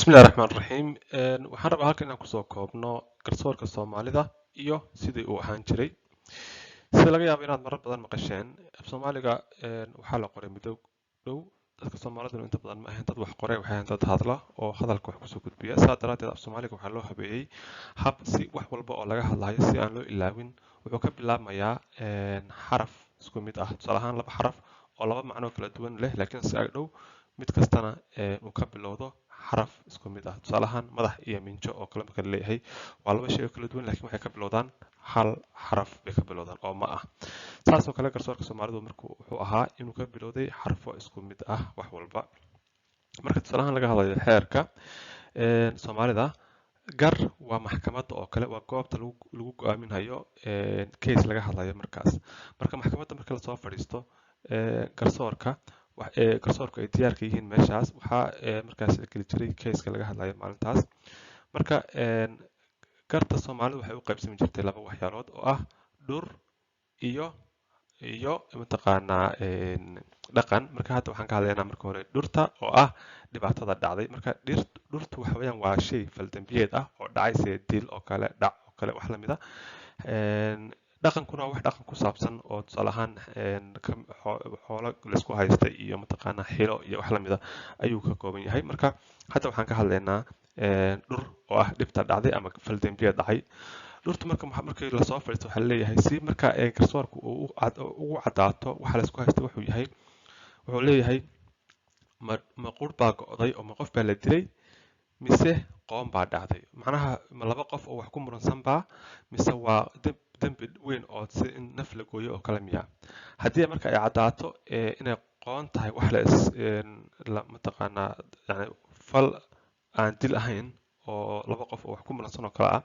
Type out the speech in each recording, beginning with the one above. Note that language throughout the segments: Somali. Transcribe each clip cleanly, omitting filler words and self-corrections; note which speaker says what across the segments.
Speaker 1: بسم الله الرحمن الرحيم waxaan rabaa halkan inaan kusoo koobno garsoorka Soomaalida iyo sidii uu ahaan jiray sida laga yaabo inaad marar badan maqasheen af Soomaaliga waxaa la qoray muddo dhow dadka Soomaalida inta badan ma ahayn dad wax qoray waxay ahayn dad hadla oo hadalka wax kusoo gudbiya sidaa daraadeed af Soomaaliga waxaa loo habeeyey hab si wax walba oo laga hadlayo si aan loo ilaawin wuxuu ka bilaabmayaa xaraf isku mid ah tusaale ahaan laba xaraf oo laba macno kala duwan leh laakiin si ag dhow mid kastana uu ka bilowdo xaraf isku mid ah tusaale ahaan madax iyo minjo oo kale marka leeyahay waa laba shay oo kala duwan laakiin waxay ka bilowdaan hal xaraf bay ka bilowdaan oo ma ah saas oo kale garsoorka Soomaalidu markuu wuxuu ahaa inuu ka bilowday xarfo isku mid ah wax walba marka tusaale ahaan laga hadlayo xeerka Soomaalida gar waa maxkamadda oo kale waa goobta lagu go'aaminayo case laga hadlayo markaas marka maxkamadda marka la soo fadhiisto garsoorka garsoorku ay diyaar ka yihiin meeshaas waxaa markaas la geli jiray case-ka laga hadlayo maalintaas marka garta Soomaalidu waxay u qaybsami jirtay laba waxyaalood oo ah dhur iyo mataqaanaa dhaqan marka hadda waxaan ka hadlaynaa marka hore dhurta oo ah dhibaatada dhacday marka dhurtu waxa weeyaan waa shay faldambiyeed ah oo dhacay sida dil oo kale dhac oo kale wax la mid ah dhaqankuna waa wax dhaqan ku saabsan oo tusaale ahaan xoolo laysku haystay iyo mataqaanaa xilo iyo wax la mid ah ayuu ka kooban yahay marka hadda waxaan ka hadlaynaa dhur oo ah dhibta dhacday ama faldambiyeed dhacay dhurtu markii lasoo fadhiisto waxaa leeyahay si marka garsoorku uu ugu cadaato waxa laysku haystay wuxuu leeyahay ma qur baa go'day oo ma qof baa la dilay mise qoon baa dhacday macnaha ma laba qof oo wax ku muransan baa mise waa dembi weyn oo si in naf la gooyo oo kala miya haddii marka ay cadaato inay qoon tahay wax la mataqaanaa yani fal aan dil ahayn oo laba qof oo wax ku muransan oo kale ah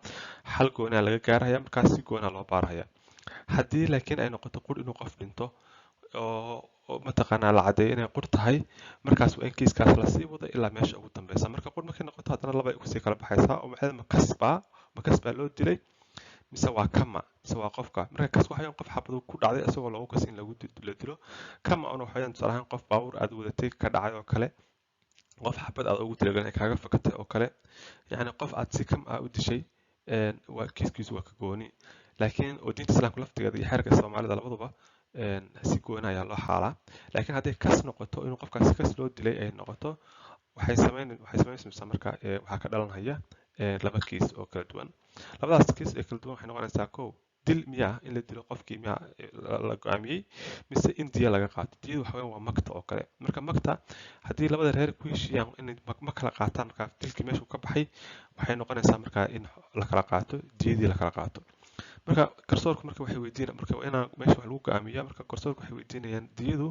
Speaker 1: xal goonaa laga gaaraya markaas si goonaa loo baaraya haddii laakiin ay noqoto qur inuu qof dhinto oo mataqaanaa la cadeeyo inay qur tahay markaas waa in kiiskaas la sii wado ilaa meesha ugu dambeysa marka qur markay noqoto haddana laba ay kusii kala baxaysaa oo maxay ma kasbaa loo dilay mise waa kama mise waa qofka marka kas waxayaan qof xabad ku dhacday isagoo loogu kas in lagu dilo kama oo waxayaan tusaale ahaan qof baabuur aad wadatay ka dhacay oo kale qof xabad aad ugu talagalay inay kaaga fakatay oo kale yacni qof aad si kam ah u dishay waa kiiskiisu waa ka gooni laakiin oo diinta islaamka laftigeeda iyo xeerka Soomaalida labaduba si gooni ayaa loo xaalaa laakiin hadday kas noqoto inuu qofkaasi kas loo dilay ay noqoto waxay samaynaysaa marka waxaa ka dhalanaya laba kiis oo kala duwan labadaas kiis ee kala duwan waxay noqonaysaa kow dil miyaa in la dilo qofkii miyaa la go'aamiyey mise in diya laga qaato diyadu waxa weeyaan waa magta oo kale marka magta haddii labada reer ku heshiiyaan inay ma kala qaataan marka dilkii meeshu ka baxay waxay noqonaysaa marka in la kala qaato diyadii la kala qaato marka garsoorku marka waxay weydiinayaan marka inaan meesha wax lagu go'aamiyaa marka garsoorku waxay weydiinayaan diyadu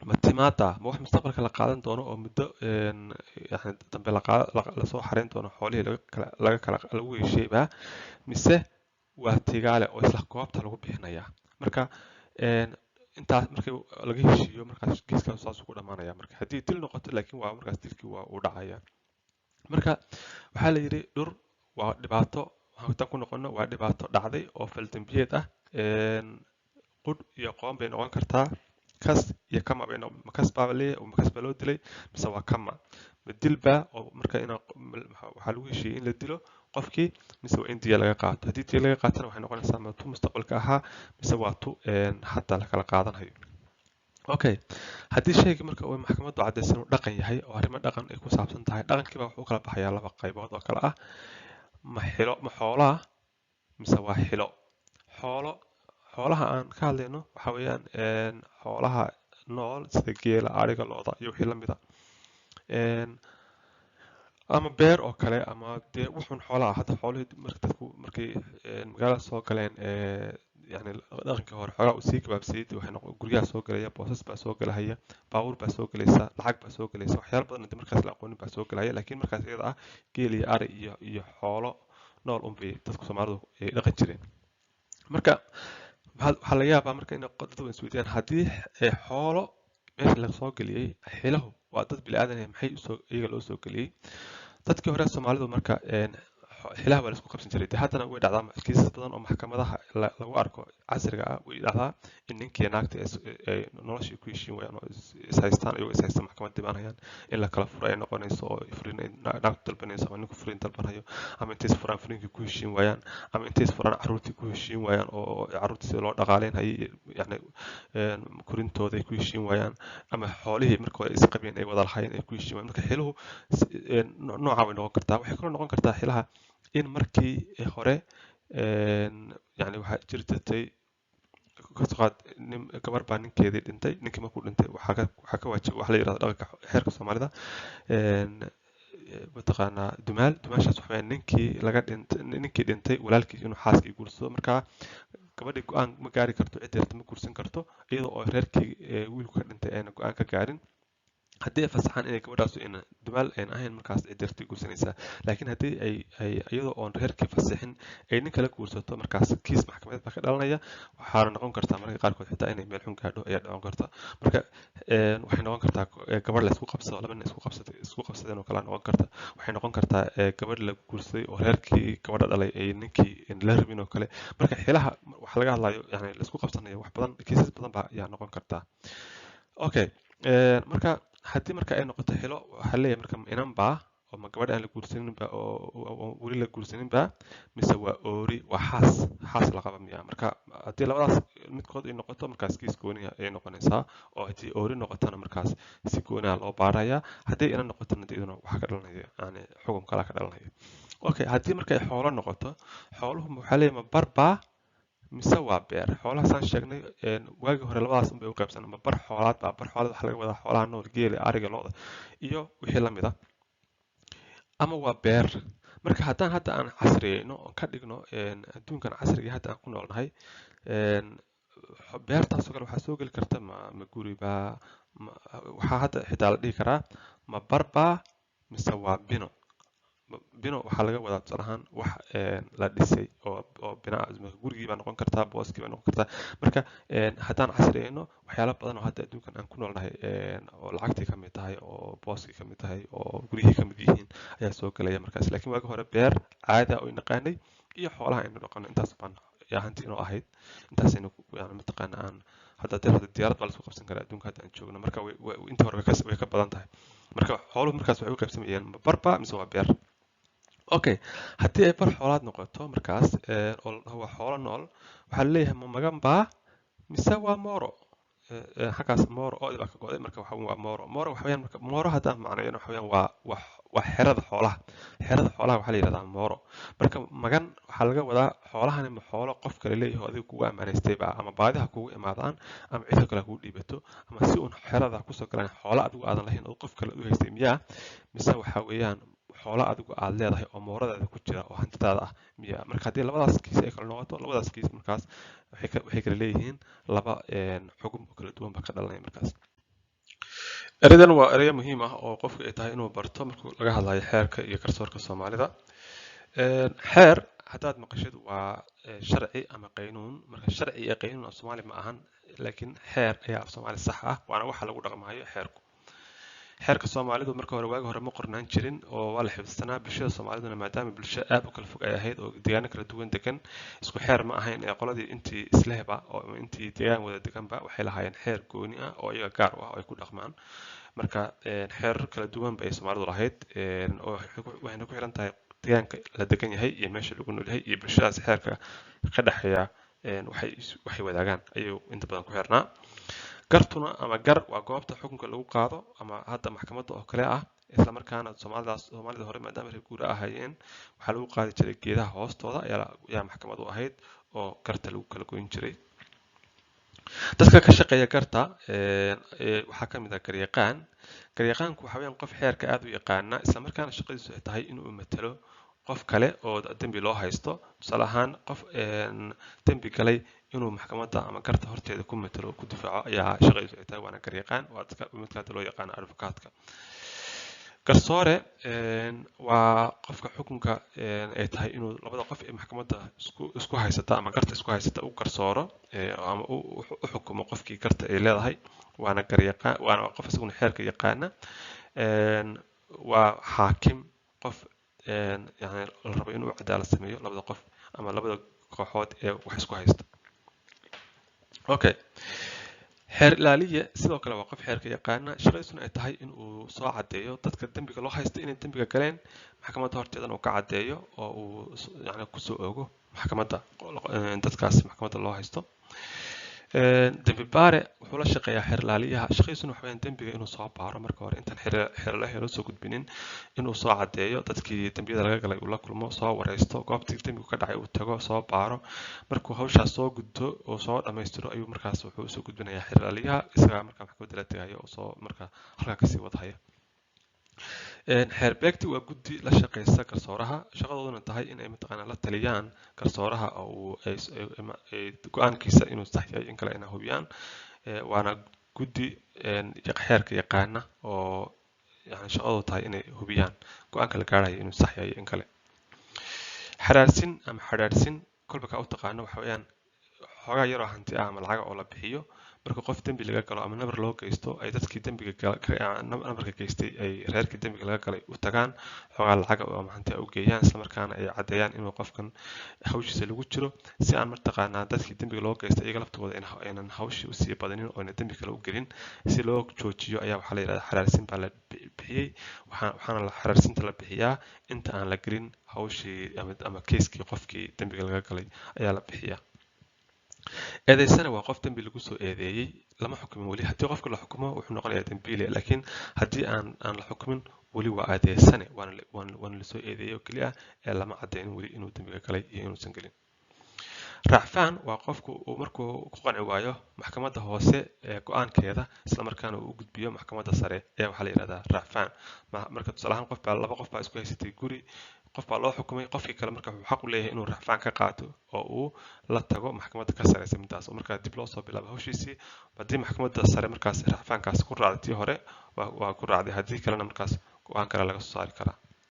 Speaker 1: ma timaada ma wax mustaqbalka la qaadan doono oo muddo yani dambe lasoo xareyn doono xoolihii lagu heshiiyeyba mise waa tigaale oo isla goobta lagu bixinaya marka intaas markii laga heshiiyo markaas kiiskaas saas ugu dhamaanaya marka haddii dil noqoto laakiin waa markaas dilkii waa uu dhacaya marka waxaa la yidhi dhur waa dhibaato waxaan ku noqono waa dhibaato dhacday oo faldambiyeed ah qudh iyo qoon bay noqon kartaa kas iyo kama bay ma kas baa leeyahay oo ma kas baa loo dilay mise waa kama ma dilba oo marka waxaa lagu heshiiyey in la dilo qofkii mise waa in diya laga qaato haddii diya laga qaatana waxay noqonaysaa ma tu mustaqbalka ahaa mise waa tu hadda la kala qaadanayo okay haddii shayga marka uu maxkamaddu cadaysan uu dhaqan yahay oo arrimo dhaqan ay ku saabsan tahay dhaqankiiba wuxuu kala baxayaa laba qaybood oo kale ah ma xoolaha mise waa xilo xoolaha aan ka hadlayno waxa weeyaan xoolaha nool sida geela ariga looda iyo wixii la mid ah ama beer oo kale ama dee wuxuun xoolaha hadda xoolihii dadku markay magaalada soo galeen yani dhaqankii hore xoogaa uu sii gabaabsiyey waxay guryaha soo galaya boosas baa soo galahaya baabuur baa soo galaysa lacag baa soo galaysa waxyaalo badan inta markaas la aqoonin baa soo galaya laakiin markaas iyada ah geel iyo ari iyo xoolo nool unbay dadku Soomaalidu ay dhaqan jireen marka waxaa laga yaabaa marka inay dadku isweydiiyaan haddii xoolo meesha laga soo geliyey xilahu waa dad bili aadan maxay iyaga loo soo geliyey dadkii hore Soomaalidu marka xilaha waa la isku qabsan jiray haddana way dhacdaa kiisas badan oo maxkamadaha lagu arko casriga ah way dhacdaa in ninkii naagta ay noloshii ku heshiin waayaan oo is haystaan iyagoo is haysta maxkamad dibaanayaan in la kala furo ay noqonayso oo furin ay naagtu dalbanayso ama ninku furin dalbanayo ama intay is furaan furinkii ku heshiin waayaan ama intay is furaan carruurtii ku heshiin waayaan oo carruurtii sida loo dhaqaaleynayay yani korintooda ay ku heshiin waayaan ama xoolihii marka hore is qabeen ay wada lahaayeen ay ku heshiin waayaan marka xiluhu nooca way noqon kartaa waxay kaloo noqon kartaa xilaha in markii hore yani waxaa jirtatay kasoo gabar baa ninkeedii dhintay ninkii markuu dhintay waxaa ka waajib waxa la yirahdo dhaqanka xeerka Soomaalida mataqaanaa dumaashaas waxa ninkii dhintay walaalkiis inuu xaaskii guursado markaa gabadhii go'aan ma gaari karto cideerta ma guursan karto iyadoo oo reerkii wiilku ka dhintay ayna go'aan ka gaarin haddii ay fasaxaan inay gabadhaas in dumaal aan ahayn markaas cideertii guursanaysaa laakiin haddii ay iyadoo oon reerkii fasaxin ay nin kala guursato markaas kiis maxkamadeed baa ka dhalanaya waxaana noqon kartaa marka qaarkood xitaa inay meel xun gaadho ayaa noqon karta marka waxay noqon kartaa gabadh la isku qabsado laba nin isku qabsadeen oo kala noqon karta waxay noqon kartaa gabadh la guursaday oo reerkii gabadha dhalay ay ninkii la rabin oo kale marka xilaha waxa laga hadlayo yani la isku qabsanayo wax badan kiisas badan baa ayaa noqon kartaa okay marka haddii marka ay noqoto xilo waxaa leeyahay marka inan baa oo ma gabadh aan la guursanin ba oo weli la guursanin ba mise waa oori waa xaas la qaba miya marka haddii labadaas midkood ay noqoto markaas kiis gooniya ay noqonaysaa oo haddii oori noqotona markaas si gooniya loo baarayaa haddii inan noqotona iyaduna waxaa ka dhalanaya yani xukun kala ka dhalanaya okay haddii marka ay xoolo noqoto xooluhu waxaa leeyahay ma barbaa mise waa beer xoolaha saan sheegnay waagii hore labadaas unbay u qaybsanaa ma bar xoolaad waxaa laga wadaa xoolaha nool geela ariga lo'da iyo wixii la mid ah ama waa beer marka haddaan hadda aan casriyeyno oo ka dhigno adduunkan casriga hadda aan ku noolnahay beertaasoo kale waxaa soo geli karta ma guribaa waxaa hadda xitaa la dhihi karaa ma barbaa mise waa bino waxaa laga wadaa tusaale ahaan wax la dhisay oo binaa gurigii baa noqon kartaa booskii baa noqon kartaa marka haddaan casriyeyno waxyaalo badan oo hadda adduunkan aan ku noolnahay oo lacagtii ka mid tahay oo booskii ka mid tahay oo guryihii ka mid yihiin ayaa soo gelaya markaas laakiin waagi hore beer caada oo naqaanay iyo xoolaha aynu dhaqano intaas baan hanti inoo ahayd intaasaynu yani mataqaana aan hadda diyaarad baa lasku qabsan karaa adduunka hadda aan joogno marka inta hore way ka badan tahay marka xooluhu markaas waxay u qaybsamayeen ma barba mise waa beer okay haddii ay bar xoolaad noqoto markaas oo waa xoolo nool waxaa leeyahay ma magan baa mise waa mooro xaggaas mooro oo baa ka go'day marka waa mooro waxa weeyaan marka mooro haddaan macnayn waxa weeyaan waa xerada xoolaha waxaa la yidhahdaa mooro marka magan waxaa laga wadaa xoolahani ma xoolo qof kale leeyahay adiga kugu ammaanaystay baa ama baadiha kugu imaadaan ama cid kale kugu dhiibato ama si uun xerada kusoo galaan xoolo adigu aadan lahayn oo qof kale u haystay miyaa mise waxa weeyaan xoolo adigu aad leedahay oo mooradaada ku jira oo hantidaada ah miya marka haddii labadaas kiis ay kala noqoto labadaas kiis markaas waxay kala leeyihiin laba xukun oo kala duwan baa ka dhalanaya markaas eradan waa ereyo muhiim ah oo qofku ay tahay inuu barto markuu laga hadlayo xeerka iyo garsoorka Soomaalida xeer haddaad maqashid waa sharci ama qaynuun marka sharci iyo qaynuun af Soomaali ma ahan laakiin xeer ayaa af Soomaali sax ah waana waxa lagu dhaqmayo xeerka Soomaalidu marka hore waagi hore ma qornaan jirin oo waa la xifdsanaa bulshada Soomaaliduna maadaama bulsho aad u kala fog ay ahayd oo deegaano kala duwan degan isku xeer ma ahayn ee qoladii intii islehba oo intii deegaan wada deganba waxay lahaayeen xeer gooni ah oo iyaga gaar u ah oo ay ku dhaqmaan marka xeerar kala duwan bay Soomaalidu lahayd oo waxayna ku xiran tahay deegaanka la degan yahay iyo meesha lagu nool yahay iyo bulshadaas xeerka ka dhaxeeya waxay wadaagaan ayuu inta badan ku xirnaa gartuna ama gar waa goobta xukunka lagu qaado ama hadda maxkamadda oo kale ah isla markaana Soomaalida hore maadaama reer guura ahaayeen waxaa lagu qaadi jiray geedaha hoostooda ayaa maxkamad u ahayd oo garta lagu kala goyn jiray dadka ka shaqeeya garta waxaa ka mid ah garyaqaanku waxa weeyaan qof xeerka aad u yaqaana isla markaana shaqadiisu ay tahay inuu matalo qof kale oo dambi loo haysto tusaale ahaan qof dambi galay inuu maxkamadda ama garta horteeda ku matalo ku difaaco ayaa shaqadiisu ay tahay waana garyaqaan waa dadka midka loo yaqaan advocatka garsoore waa qofka xukunka ay tahay inuu labada qof ee maxkamadda isku haysata ama garta isku haysata u garsooro ama u xukumo qofkii garta ay leedahay waana garyaqaan waana qof isaguna xeerka yaqaana waa xaakim qof yani la rabo inuu cadaalad sameeyo labada qof ama labada kooxood ee wax isku haysta. Okay, xeer ilaaliye sidoo kale waa qof xeerka yaqaana, shaqadiisuna ay tahay in uu soo cadeeyo dadka dambiga loo haysto inay dambiga galeen, maxkamadda horteedana uu ka cadeeyo oo uu yani kusoo oogo maxkamadda dadkaas maxkamadda loo haysto. dambi baare wuxuu la shaqeeyaa xeer ilaaliyaha, shaqadiisuna waxa weeyaan dambiga inuu soo baaro marka hore intaan xeer ilaaliyaha loo soo gudbinin, inuu soo cadeeyo dadkii dambiyada laga galay uu la kulmo, soo wareysto, goobtii dambigu ka dhacay uu tago, soo baaro. markuu hawshaas soo gudbo oo soo dhammaystiro ayuu markaas wuxuu usoo gudbinayaa xeer ilaaliyaha, isagaa markaa maxkamadda la tagayo oo soo markaa halkaa kasii wadhaya. xeer beegti waa guddi la shaqeysa garsooraha, shaqadooduna tahay in ay mataqaanaa la taliyaan garsooraha oo ay go-aankiisa inuu sax yahay in kale inay hubiyaan. waana guddi xeerka yaqaana oo yani shaqadoodu tahay inay hubiyaan go-aanka la gaarayo inuu sax yahay in kale. xaraarsin ama xadhaarsin kolba kaa u taqaano waxa weeyaan xoogaa yaroo hanti ah ama lacaga oo la bixiyo marka qof dambi laga galo ama nabar loo geysto ay dadkii dambiga nabarka geystay ay reerkii dambiga laga galay u tagaan, xoogaa lacaga ama hanti u geeyaan, isla markaana ay cadeeyaan inuu qofkan hawshiisa lagu jiro si aan martaqaanaa dadkii dambiga loo geystay iyaga laftooda aynan hawshii usii badanin oo aynan dambi kale u gelin si loo joojiyo ayaa waxaa la yidhahdaa xaraarsin baa la bixiyey. waxaana xaraarsinta la bixiyaa inta aan la gelin hawshii ama keiskii qofkii dambiga laga galay ayaa la bixiyaa. eedeysana waa qof dambi lagu soo eedeeyey, lama xukumin weli. haddii qofka la xukumo wuxuu noqonayaa dambiile, laakiin haddii aan la xukumin weli waa eedeysane, waana lasoo eedeeyey oo keliya ee lama cadeynin weli inuu dambiga galay iyo inuusan gelin. raacfaan waa qofku markuu ku qanci waayo maxkamadda hoose ee go-aankeeda isla markaana uu u gudbiyo maxkamadda sare ayaa waxaa la yidhahdaa raacfaan. marka tusaale ahaan laba qof baa isku haysatay guri, qof baa loo xukumay, qofkii kale marka wuxuu xaq u leeyahay inuu raacfaan ka qaato oo uu la tago maxkamadda ka sareysa midaas oo markaa dib loo soo bilaabo hawshiisii. haddii maxkamadda sare markaas raacfaankaas ku raacday tii hore waa ku raacday, haddii kalena markaas go-aan kale laga soo saari karaa.